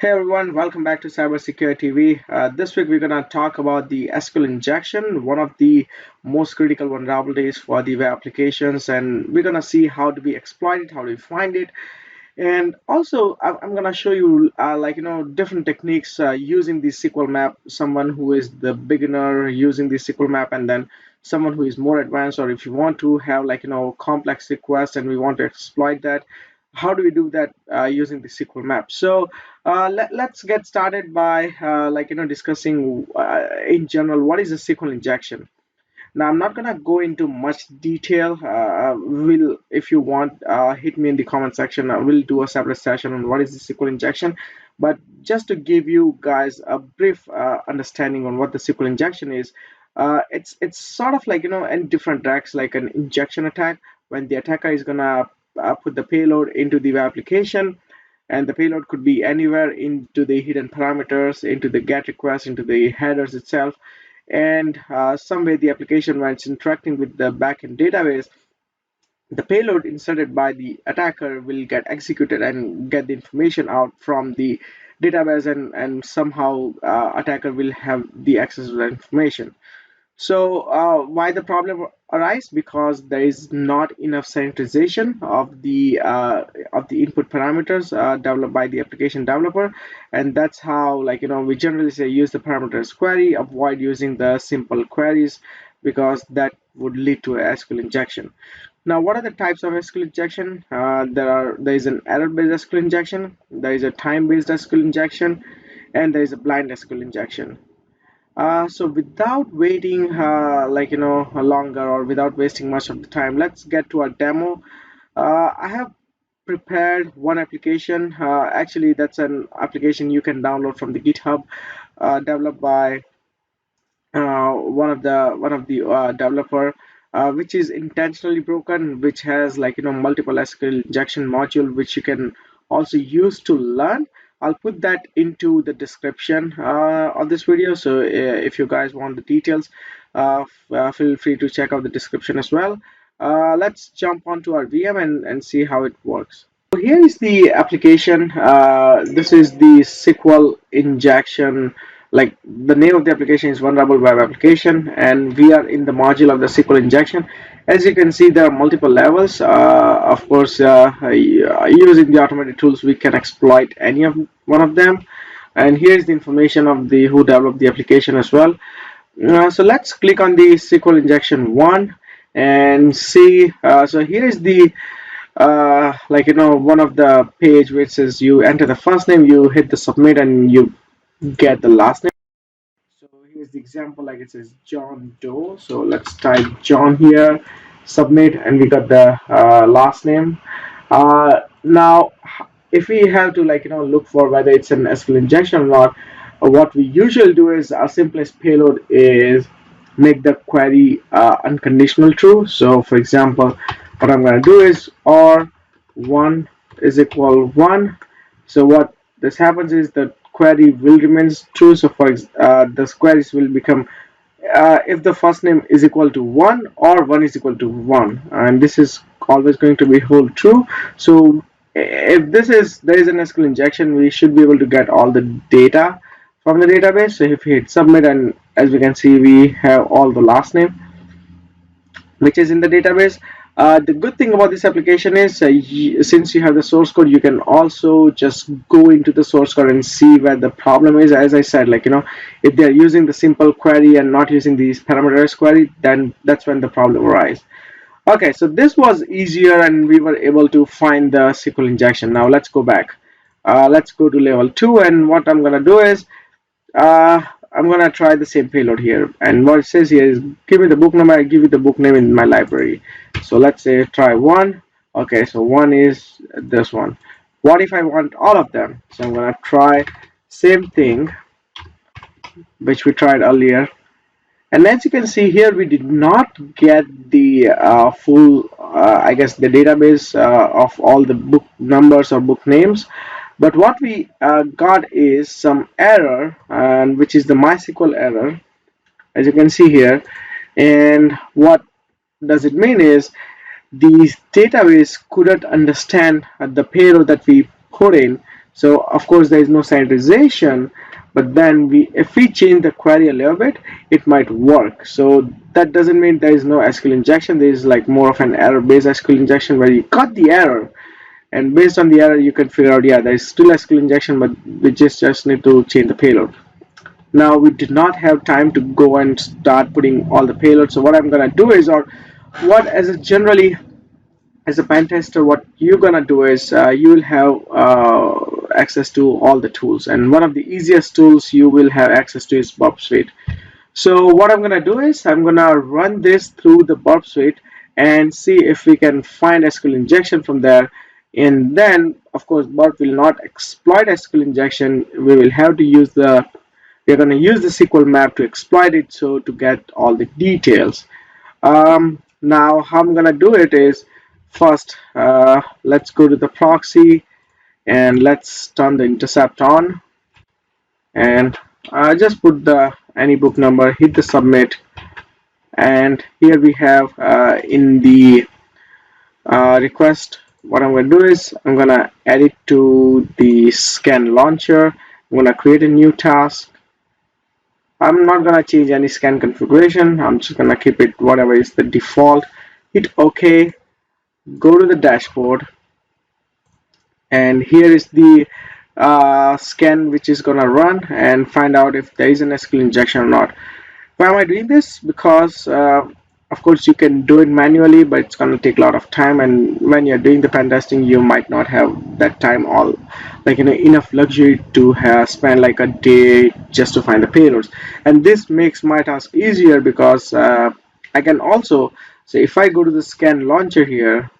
Hey everyone, welcome back to CyberSecurityTV. This week we're going to talk about the SQL injection, one of the most critical vulnerabilities for the web applications, and we're going to see how do we exploit it, how do we find it, and also I'm going to show you different techniques using the SQL map. Someone who is the beginner using the SQL map, and then someone who is more advanced, or if you want to have complex requests and we want to exploit that, how do we do that using the SQL map? So let's get started by discussing in general what is a SQL injection. Now, I'm not gonna go into much detail. Will, if you want, hit me in the comment section. I will do a separate session on what is the SQL injection. But just to give you guys a brief understanding on what the SQL injection is, it's sort of like in different tracks, like an injection attack, when the attacker is gonna put the payload into the web application, and the payload could be anywhere into the hidden parameters, into the GET request, into the headers itself, and some way the application, when it's interacting with the backend database, the payload inserted by the attacker will get executed and get the information out from the database, and somehow attacker will have the access to that information. So why the problem arise? Because there is not enough sanitization of the input parameters developed by the application developer, and that's how, we generally say use the parameters query, avoid using the simple queries, because that would lead to a SQL injection. Now, what are the types of SQL injection? There is an error-based SQL injection, there is a time-based SQL injection, and there is a blind SQL injection. So without waiting longer, or without wasting much of the time, let's get to our demo. I have prepared one application. Actually, that's an application you can download from the GitHub, developed by one of the developer, which is intentionally broken, which has multiple SQL injection module, which you can also use to learn. I'll put that into the description of this video, so if you guys want the details, feel free to check out the description as well. Let's jump onto our VM and see how it works. So here is the application. This is the SQL injection. Like, the name of the application is Vulnerable Web Application, and we are in the module of the SQL injection. As you can see, there are multiple levels. Of course, using the automated tools, we can exploit any of one of them. And here's the information of the who developed the application as well. So let's click on the SQL injection one and see. So here is the one of the page which says you enter the first name, you hit the submit, and you get the last name. So here's the example, like it says John Doe. So let's type John here, submit, and we got the last name. Now, if we have to look for whether it's an SQL injection or not, what we usually do is our simplest payload is make the query unconditional true. So for example, what I'm going to do is or 1 is equal 1. So what this happens is the query will remains true. So for the queries will become if the first name is equal to 1 or 1 is equal to 1, and this is always going to be hold true. So if there is an SQL injection, we should be able to get all the data from the database. So if we hit submit, and as we can see, we have all the last name which is in the database. The good thing about this application is since you have the source code, you can also just go into the source code and see where the problem is. As I said, if they're using the simple query and not using these parameters query, then that's when the problem arises. Okay, so this was easier and we were able to find the SQL injection. Now let's go back. Let's go to level 2, and what I'm gonna do is uh, I'm gonna try the same payload here, and what it says here is give me the book number. I give you the book name in my library. So let's say try 1. Okay, so 1 is this one. What if I want all of them? So I'm gonna try same thing which we tried earlier, and as you can see here, we did not get the full I guess the database of all the book numbers or book names. But what we got is some error, and which is the MySQL error, as you can see here. And what does it mean is the database couldn't understand the payload that we put in. So of course there is no sanitization, but then if we change the query a little bit, it might work. So that doesn't mean there is no SQL injection. There is like more of an error-based SQL injection where you cut the error, and based on the error you can figure out, yeah, there is still SQL injection, but we just need to change the payload. Now we did not have time to go and start putting all the payloads. So what I'm gonna do is, or what as a generally as a pen tester, what you're gonna do is you will have access to all the tools, and one of the easiest tools you will have access to is Burp Suite. So what I'm gonna do is I'm gonna run this through the Burp Suite and see if we can find SQL injection from there. And then of course Burp will not exploit SQL injection. We will have to use the we're going to use the SQL map to exploit it, so to get all the details. Now how I'm going to do it is, first let's go to the proxy and let's turn the intercept on, and just put the any book number, hit the submit, and here we have in the request, what I'm going to do is I'm going to add it to the scan launcher. I'm going to create a new task. I'm not gonna change any scan configuration. I'm just gonna keep it whatever is the default. Hit OK. Go to the dashboard, and here is the scan which is gonna run and find out if there is an SQL injection or not. Why am I doing this? Because of course you can do it manually, but it's going to take a lot of time, and when you're doing the pen testing you might not have that time, all like enough luxury to have spend like a day just to find the payloads. And this makes my task easier because I can also say, if I go to the scan launcher here,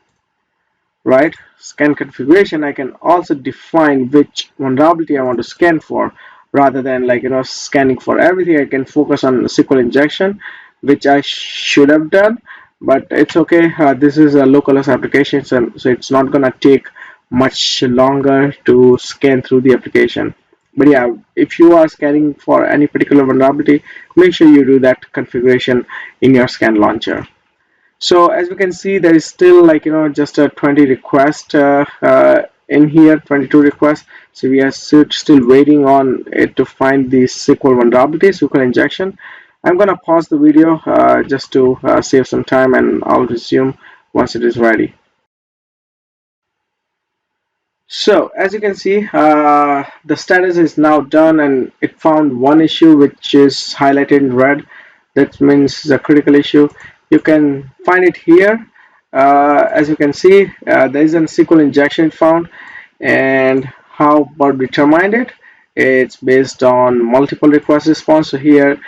right, scan configuration, I can also define which vulnerability I want to scan for, rather than like scanning for everything. I can focus on SQL injection, which I should have done, but it's okay. This is a localhost application, so it's not gonna take much longer to scan through the application. But yeah, if you are scanning for any particular vulnerability, make sure you do that configuration in your scan launcher. So as we can see, there is still like just a 20 request in here, 22 requests. So we are still waiting on it to find the SQL vulnerability, SQL injection. I'm gonna pause the video just to save some time, and I'll resume once it is ready. So as you can see, the status is now done, and it found one issue which is highlighted in red. That means the critical issue. You can find it here. As you can see, there is a SQL injection found, and how Burp determined it. It's based on multiple request response. So here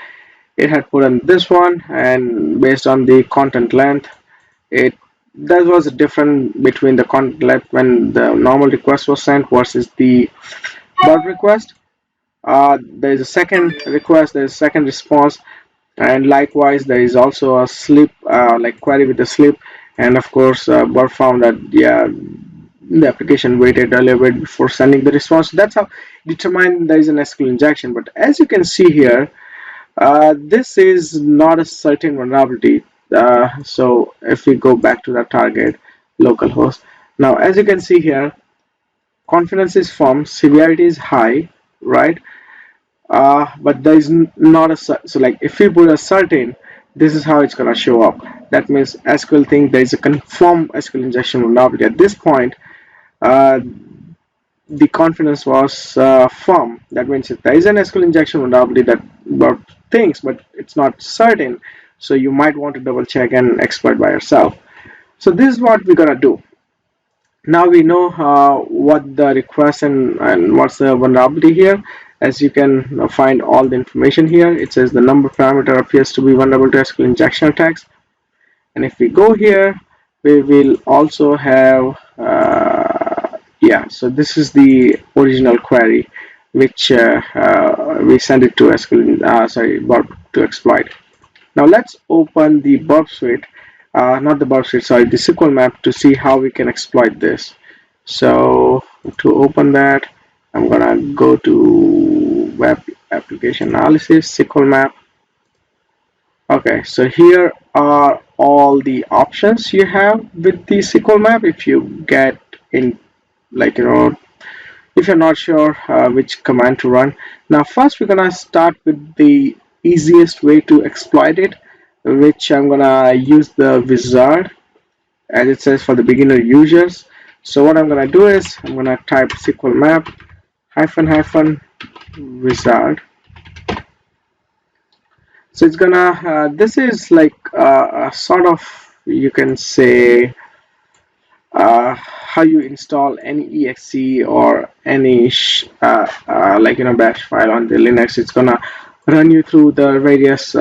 it had put on this one, and based on the content length, it that was a difference between the content length when the normal request was sent versus the Burp request. There is a second request, there is a second response, and likewise there is also a slip, like query with a slip. And of course Burp found that, yeah, the application waited a little bit before sending the response. That's how determine there is an SQL injection. But as you can see here, this is not a certain vulnerability. So if we go back to the target localhost, now as you can see here, confidence is firm, severity is high, right? But there is not a, so like if we put a certain, this is how it's gonna show up. That means SQL think there is a confirmed SQL injection vulnerability. At this point, uh, the confidence was firm. That means if there is an SQL injection vulnerability that Burp thinks, but it's not certain, so you might want to double check and exploit by yourself. So this is what we're gonna do. Now we know what the request and what's the vulnerability here. As you can find all the information here, it says the number parameter appears to be vulnerable to SQL injection attacks. And if we go here, we will also have yeah, so this is the original query which we send it to SQL Burp to exploit. Now let's open the Burp Suite, not the Burp Suite, sorry, the SQL map, to see how we can exploit this. So to open that, I'm gonna go to Web Application Analysis, SQL map. Okay, so here are all the options you have with the SQL map. If you get in, like if you're not sure which command to run. Now first we're gonna start with the easiest way to exploit it, which I'm gonna use the wizard as it says for the beginner users. So what I'm gonna do is I'm gonna type SQLMap hyphen wizard. So it's gonna this is like a sort of, you can say, how you install any exe or any like bash file on the Linux. It's gonna run you through the various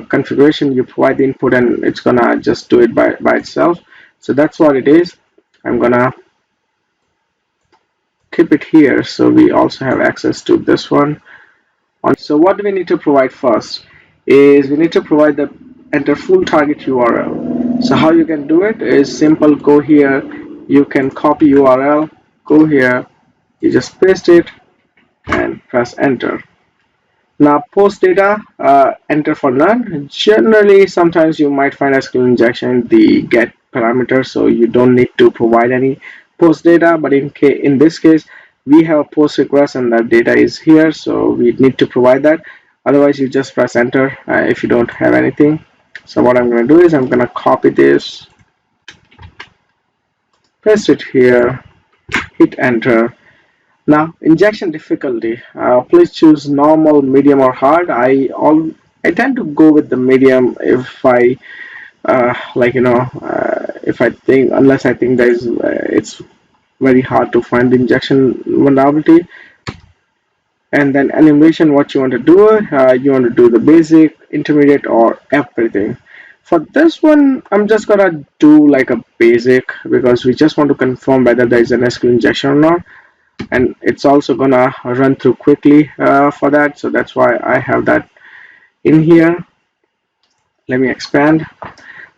configuration. You provide the input and it's gonna just do it by itself. So that's what it is. I'm gonna keep it here so we also have access to this one. So what do we need to provide first is we need to provide the enter full target URL. So how you can do it is simple. Go here, you can copy URL, go here, you just paste it and press enter. Now post data, enter for none. Generally sometimes you might find SQL injection in the get parameter, so you don't need to provide any post data, but in this case we have a post request and that data is here, so we need to provide that. Otherwise you just press enter if you don't have anything. So what I'm going to do is I'm going to copy this, paste it here, hit enter. Now injection difficulty, please choose normal, medium or hard. I tend to go with the medium if I if I think, unless I think there is it's very hard to find the injection vulnerability. And then animation, what you want to do, you want to do the basic, intermediate or everything. For this one I'm just gonna do like a basic because we just want to confirm whether there is an SQL injection or not, and it's also gonna run through quickly for that, so that's why I have that in here. Let me expand.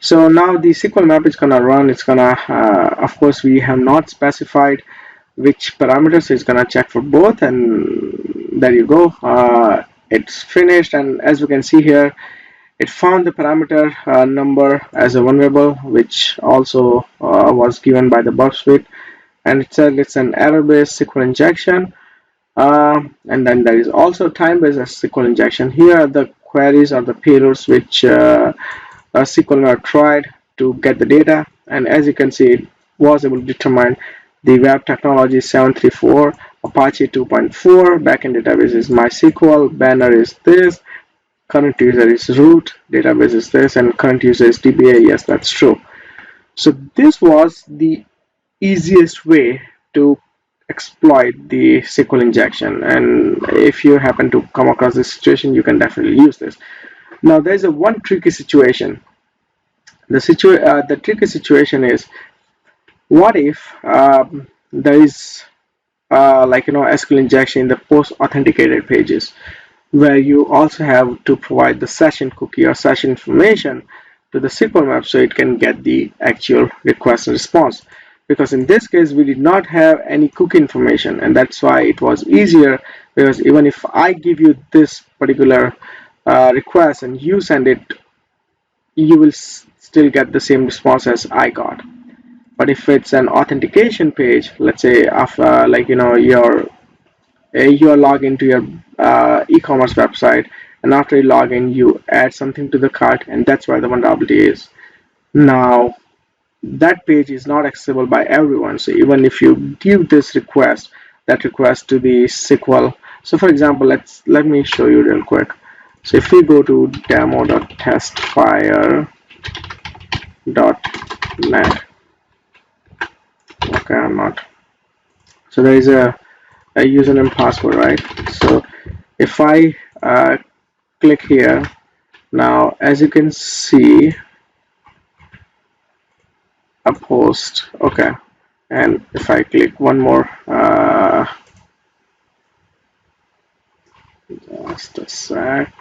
So now the SQL map is gonna run. It's gonna of course we have not specified which parameters. It's gonna check for both, and there you go. It's finished, and as we can see here, it found the parameter number as a vulnerable, which also was given by the Burp suite, and it said it's an error-based SQL injection. And then there is also time-based SQL injection. Here are the queries or the payloads which SQLMap tried to get the data, and as you can see, it was able to determine the web technology 734, Apache 2.4, backend database is MySQL, banner is this, current user is root, database is this, and current user is DBA. Yes, that's true. So this was the easiest way to exploit the SQL injection, and if you happen to come across this situation, you can definitely use this. Now there's a one tricky situation. The tricky situation is, what if there is SQL injection in the post authenticated pages, where you also have to provide the session cookie or session information to the SQL map so it can get the actual request and response. Because in this case we did not have any cookie information, and that's why it was easier, because even if I give you this particular request and you send it, you will still get the same response as I got. But if it's an authentication page, let's say after you log into your e-commerce website, and after you log in you add something to the cart, and that's where the vulnerability is. Now that page is not accessible by everyone, so even if you give this request, that request to the SQL. So for example, let me show you real quick. So if we go to demo.testfire.net, okay, I'm not, so there is a username password, right? So if I click here, now as you can see, a post, okay, and if I click one more, just a sec,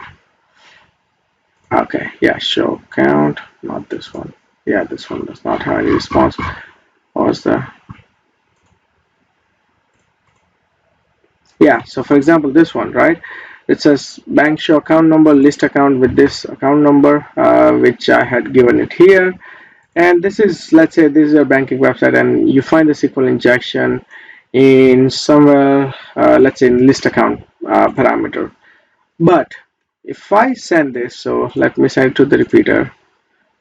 okay, yeah, show count, not this one, yeah, this one does not have any response. What was the, yeah, so for example this one, right, it says bank show account number, list account with this account number, which I had given it here. And this is, let's say this is a banking website and you find the SQL injection in somewhere, let's say in list account parameter. But if I send this, so let me send it to the repeater.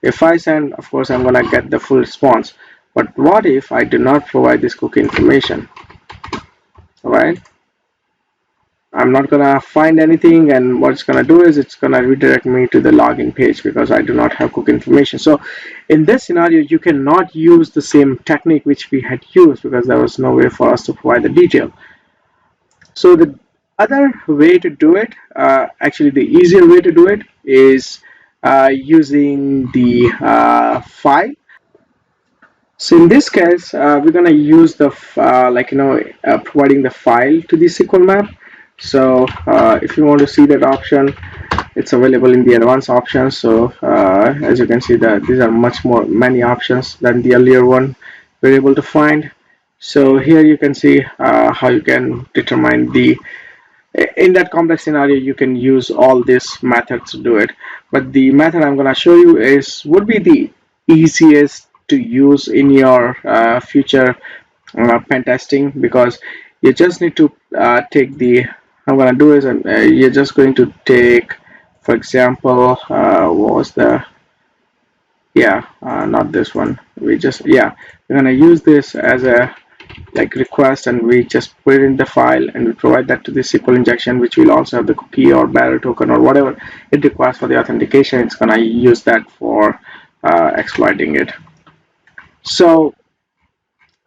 If I send, of course, I'm gonna get the full response. But what if I do not provide this cookie information? All right, I'm not gonna find anything, and what it's gonna do is it's gonna redirect me to the login page because I do not have cookie information. So in this scenario, you cannot use the same technique which we had used because there was no way for us to provide the detail. So the other way to do it, actually the easier way to do it, is using the file. So in this case, we're gonna use the providing the file to the SQL map. So if you want to see that option, it's available in the advanced options. So as you can see, that these are many options than the earlier one we're able to find. So here you can see how you can determine the in that complex scenario. You can use all these methods to do it, but the method I'm going to show you is would be the easiest to use in your future pen testing, because you just need to take the I'm going to do is you're just going to take, for example, what was the not this one. We're going to use this as a request, and we just put it in the file and we provide that to the SQL injection, which will also have the cookie or barrel token or whatever it requires for the authentication. It's gonna use that for exploiting it. So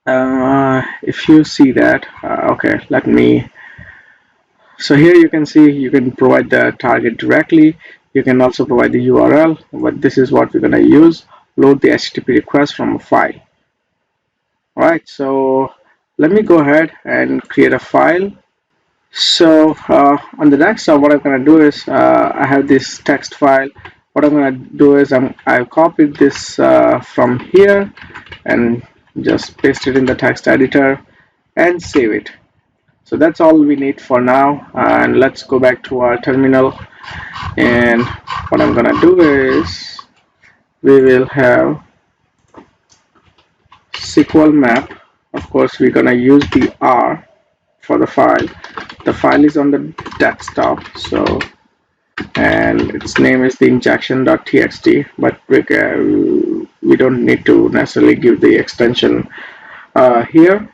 if you see that, okay, let me. So here you can see you can provide the target directly. You can also provide the URL, but this is what we're gonna use. Load the HTTP request from a file. All right, so let me go ahead and create a file. So on the desktop, what I'm going to do is I have this text file. What I'm going to do is I've copied this from here and just paste it in the text editor and save it. So that's all we need for now. And let's go back to our terminal. And what I'm going to do is we will have SQLMap. Of course, we're going to use the R for the file. The file is on the desktop, so and its name is the injection.txt, but we don't need to necessarily give the extension here.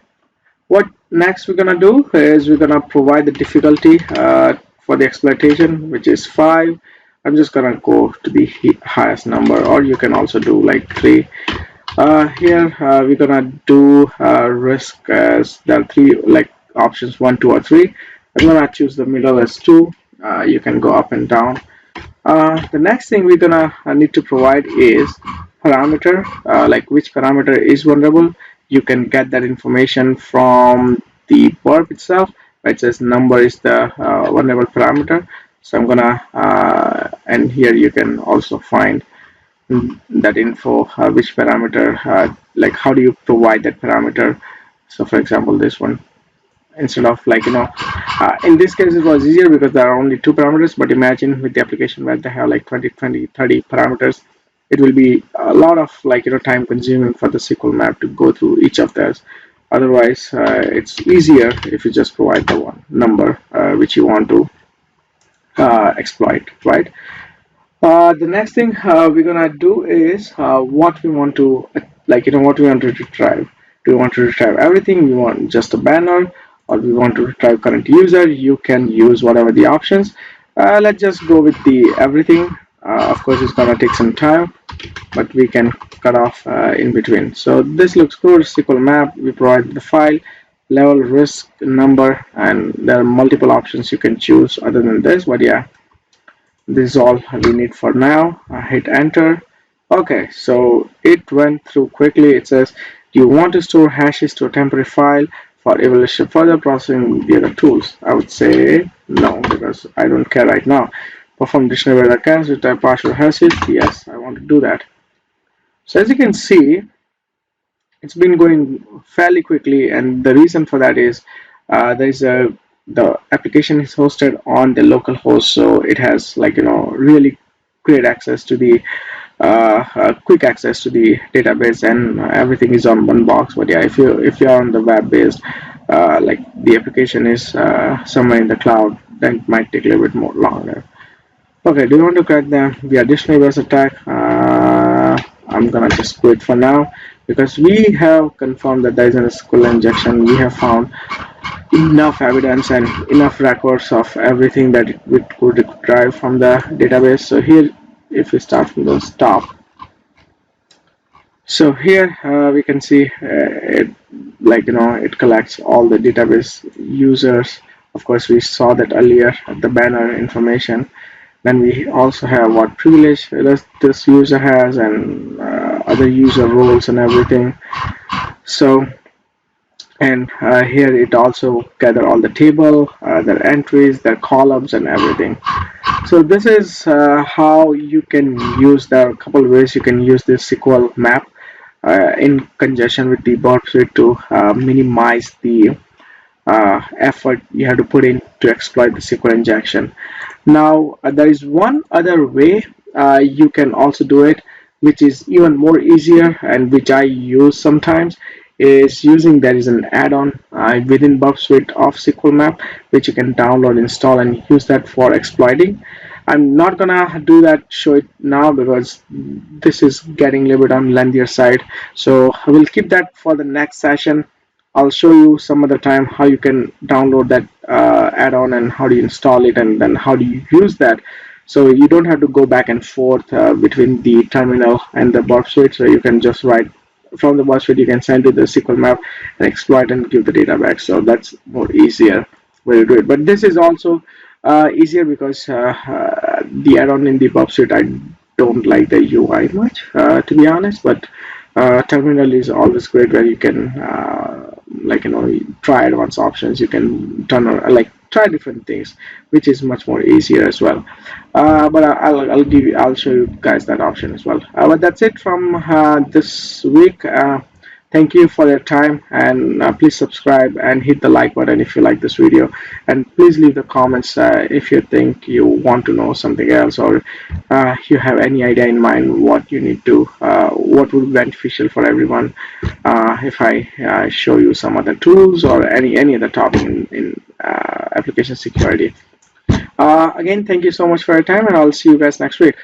What next we're gonna do is we're gonna provide the difficulty for the exploitation, which is 5. I'm just gonna go to the highest number, or you can also do like 3. Here we're gonna do risk as there are 3 options, 1, 2, or 3. I'm gonna choose the middle as 2. You can go up and down. The next thing we're gonna need to provide is parameter, like which parameter is vulnerable. You can get that information from the burp itself, where it says number is the vulnerable parameter. So I'm gonna and here you can also find that info, which parameter, like how do you provide that parameter. So for example, this one, instead of in this case it was easier because there are only 2 parameters, but imagine with the application where they have like 20, 30 parameters, it will be a lot of time consuming for the SQL map to go through each of those. Otherwise it's easier if you just provide the one number which you want to exploit, right? The next thing we're gonna do is what we want to what we want to retrieve. Do we want to retrieve everything? We want just a banner, or we want to retrieve current user? You can use whatever the options. Let's just go with the everything. Of course, it's gonna take some time, but we can cut off in between. So this looks good. SQL map. We provide the file, level, risk, number, and there are multiple options you can choose other than this. But yeah, this is all we need for now. I hit enter. Okay, so it went through quickly. It says, do you want to store hashes to a temporary file for evaluation further processing the other tools? I would say no, because I don't care right now. Perform dictionary where I can with type partial hashes. Yes, I want to do that. So as you can see, it's been going fairly quickly, and the reason for that is the application is hosted on the local host, so it has really great access to the quick access to the database, and everything is on one box. But yeah, if you are on the web based, like the application is somewhere in the cloud, then it might take a little bit more longer. Okay, do you want to crack the additional reverse attack? I'm gonna just quit for now because we have confirmed that there is an SQL injection. We have found enough evidence and enough records of everything that we could derive from the database. So here, if we start from the top, so here we can see it, like it collects all the database users. Of course, we saw that earlier, the banner information. Then we also have what privilege this user has and other user roles and everything. So, and here it also gather all the table, their entries, their columns, and everything. So this is how you can use. There are a couple of ways you can use this SQL map in conjunction with the Burp suite to minimize the effort you have to put in to exploit the SQL injection. Now, there is one other way you can also do it, which is even more easier and which I use sometimes, is using there is an add-on within Burp Suite of SQL Map, which you can download, install, and use that for exploiting. I'm not gonna do that, show it now because this is getting a little bit on lengthier side. So I will keep that for the next session. I'll show you some other time how you can download that add-on and how do you install it and then how do you use that. So you don't have to go back and forth between the terminal and the Burp Suite. So you can just write from the Burp Suite, you can send to the SQL map and exploit and give the data back. So that's more easier way to do it. But this is also easier because the add-on in the Burp Suite, I don't like the UI much, to be honest. But terminal is always great where you can like try advanced options. You can turn on like try different things, which is much more easier as well. But I'll show you guys that option as well. But that's it from this week. Thank you for your time, and please subscribe and hit the like button if you like this video, and please leave the comments if you think you want to know something else, or you have any idea in mind what you need to what would be beneficial for everyone if I show you some other tools or any other topic in application security. Again, thank you so much for your time, and I'll see you guys next week.